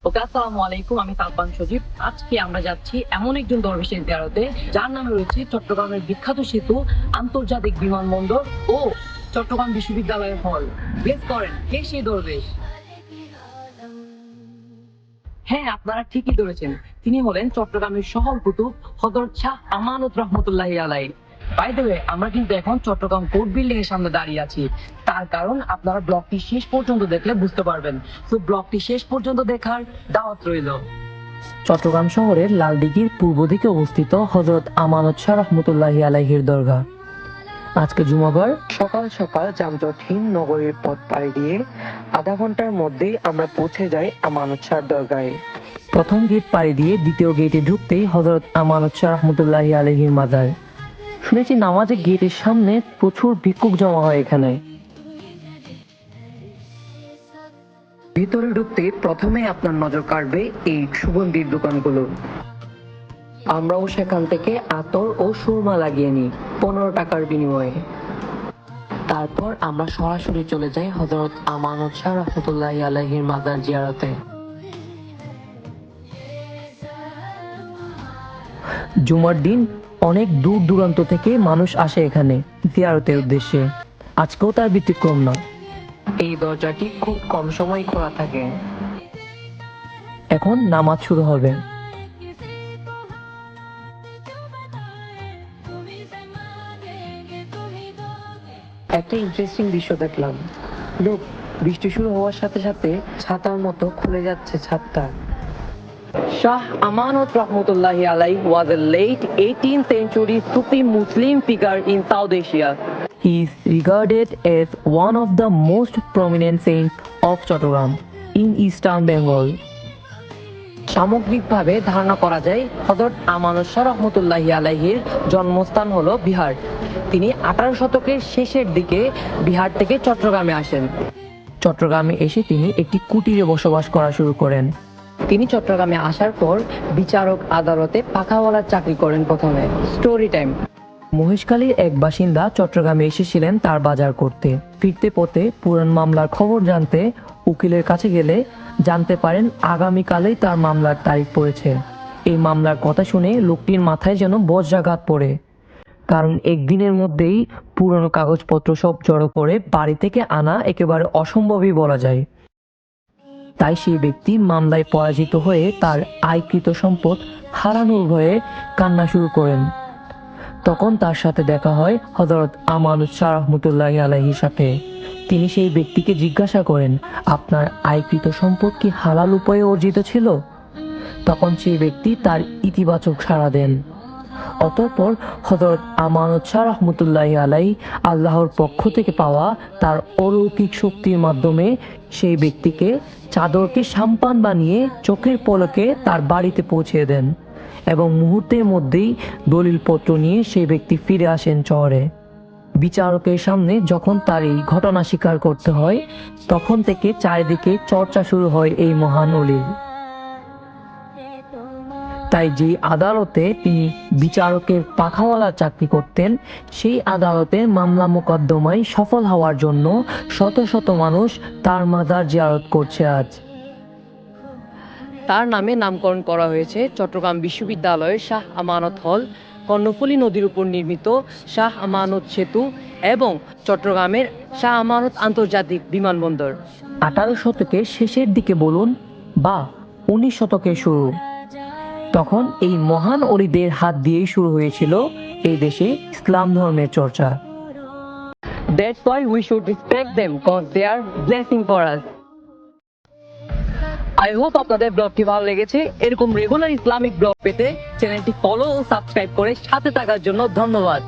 ওকে, আসসালামু আলাইকুম। আমি তালপান সজীব। আজকে আমরা যাচ্ছি এমন একজন দরবেশের জিয়ারতে যার নামে রয়েছে চট্টগ্রামের বিখ্যাত সেতু, আন্তর্জাতিক বিমানবন্দর ও চট্টগ্রাম বিশ্ববিদ্যালয়ের হল। গেস করেন কে সেই দরবেশ? হ্যাঁ, আপনারা ঠিকই ধরেছেন। তিনি হলেন চট্টগ্রামের শহর কুতুব হযরত শাহ আমানত রহমতুল্লাহি আলাইহি। বাই দ্য ওয়ে, আমরা কিন্তু এখন চট্টগ্রাম কোর্ট বিল্ডিং এর সামনে দাঁড়িয়ে আছি। তার কারণ আপনারা ব্লগটি শেষ পর্যন্ত দেখলে বুঝতে পারবেন। তো ব্লগটি শেষ পর্যন্ত দেখার দাওয়াত রইল। চট্টগ্রাম শহরের লালদিঘির পূর্ব দিকে অবস্থিত হযরত আমানত শাহ রহমতুল্লাহি আলাইহির দরগা। আজকে জুমাবার সকাল সকাল যানজটহীন নগরীর পথ পাড়ি দিয়ে আধা ঘন্টার মধ্যেই আমরা পৌঁছে যাই আমানত শাহ দরগায়। প্রথম গেট পাড়ি দিয়ে দ্বিতীয় গেটে ঢুকতেই হযরত আমানত শাহ রহমতুল্লাহি আলাইহির মাজার। শুনেছি নামাজের গেটের সামনে প্রচুর ভিক্ষুক জমা হয় এখানে। ভিতরে ঢুকতে প্রথমে আপনার নজর কাড়বে এই সুগন্ধির দোকানগুলো। আমরাও সেখান থেকে আতর ও সুরমা লাগিয়ে নিই 15 টাকার বিনিময়ে। তারপর আমরা সরাসরি চলে যাই হযরত আমানত শাহ রহমতুল্লাহি আলাইহির মাজার জিয়ারতে। জুমার দিন অনেক দূর দূরান্ত থেকে মানুষ আসে এখানে জিয়ারতের উদ্দেশ্যে। আজকেও তার ব্যতিক্রম না। এই দরজাটি খুব কম সময় খোলা থাকে। এখন নামাজ শুরু হবে। একটা ইন্টারেস্টিং দৃশ্য দেখলাম। লোক, বৃষ্টি শুরু হওয়ার সাথে সাথে ছাতার মতো খুলে যাচ্ছে ছাদটা। Shah Amanat Rahmatullahi Alayhi was a late 18th century Sufi Muslim figure in South Asia. He is regarded as one of the most prominent saints of Chattogram in Eastern Bengal. সামগ্রিকভাবে ধারণা করা যায় হযরত আমানত শাহ রহমতুল্লাহি আলাইহির জন্মস্থান হলো বিহার। তিনি 18 শতকের শেষের দিকে বিহার থেকে চট্টগ্রামে আসেন। চট্টগ্রামে এসে তিনি একটি কুটিরে বসবাস করা শুরু করেন। তিনি চট্টগ্রামে আসার পর বিচারক আদালতে পাখাওয়ালার চাকরি করেন প্রথমে। Story time. মহেশখালীর এক বাসিন্দা চট্টগ্রামে এসেছিলেন তার বাজার করতে। ফিরতে পথে পুরান মামলার খবর জানতে উকিলের কাছে গেলে জানতে পারেন আগামীকালেই তার মামলার তারিখ পড়েছে। এই মামলার কথা শুনে লোকটির মাথায় যেন বজ্রাঘাত পড়ে, কারণ একদিনের মধ্যেই পুরনো কাগজপত্র সব জড়ো করে বাড়ি থেকে আনা একেবারে অসম্ভবই বলা যায়। তাই সেই ব্যক্তি মামলায় পরাজিত হয়ে তার আয়কৃত সম্পদ হারানোর ভয়ে কান্না শুরু করেন। তখন তার সাথে দেখা হয় হযরত আমানত শাহ রহমতুল্লাহি আলাইহির সাথে। তিনি সেই ব্যক্তিকে জিজ্ঞাসা করেন, আপনার আয়কৃত সম্পদ কি হালাল উপায়ে অর্জিত ছিল? তখন সেই ব্যক্তি তার ইতিবাচক সাড়া দেন। অতঃপর হযরত আমানত শাহ রহমতুল্লাহি আলাইহি আল্লাহর পক্ষ থেকে পাওয়া তার অলৌকিক শক্তির মাধ্যমে সেই ব্যক্তিকে চাদরকে সাম্পান বানিয়ে চোখের পলকে তার বাড়িতে পৌঁছে দেন এবং মুহূর্তের মধ্যেই দলিলপত্র নিয়ে সেই ব্যক্তি ফিরে আসেন শহরে। বিচারকের সামনে যখন তার এই ঘটনা স্বীকার করতে হয়, তখন থেকে চারিদিকে চর্চা শুরু হয় এই মহান অলির। তাই যে আদালতে তিনি বিচারকের পাখাওয়ালার চাকরি করতেন, সেই আদালতের মামলা মোকদ্দমায় সফল হওয়ার জন্য শত শত মানুষ তার মাজার জিয়ারত করছে আজ। তার নামে নামকরণ করা হয়েছে চট্টগ্রাম বিশ্ববিদ্যালয়ের শাহ আমানত হল, কর্ণফুলী নদীর উপর নির্মিত শাহ আমানত সেতু এবং চট্টগ্রামের শাহ আমানত আন্তর্জাতিক বিমানবন্দর। 18 শতকের শেষের দিকে বলুন বা 19 শতকের শুরু, তখন এই মহান অলিদের হাত দিয়েই শুরু হয়েছিল এই দেশে ইসলাম ধর্মের চর্চা। That's why we should respect them because they are blessing for us. I hope আপনাদের ব্লগটি ভালো লেগেছে। এরকম রেগুলার ইসলামিক ব্লগ পেতে চ্যানেলটি ফলো ও সাবস্ক্রাইব করে সাথে থাকার জন্য ধন্যবাদ।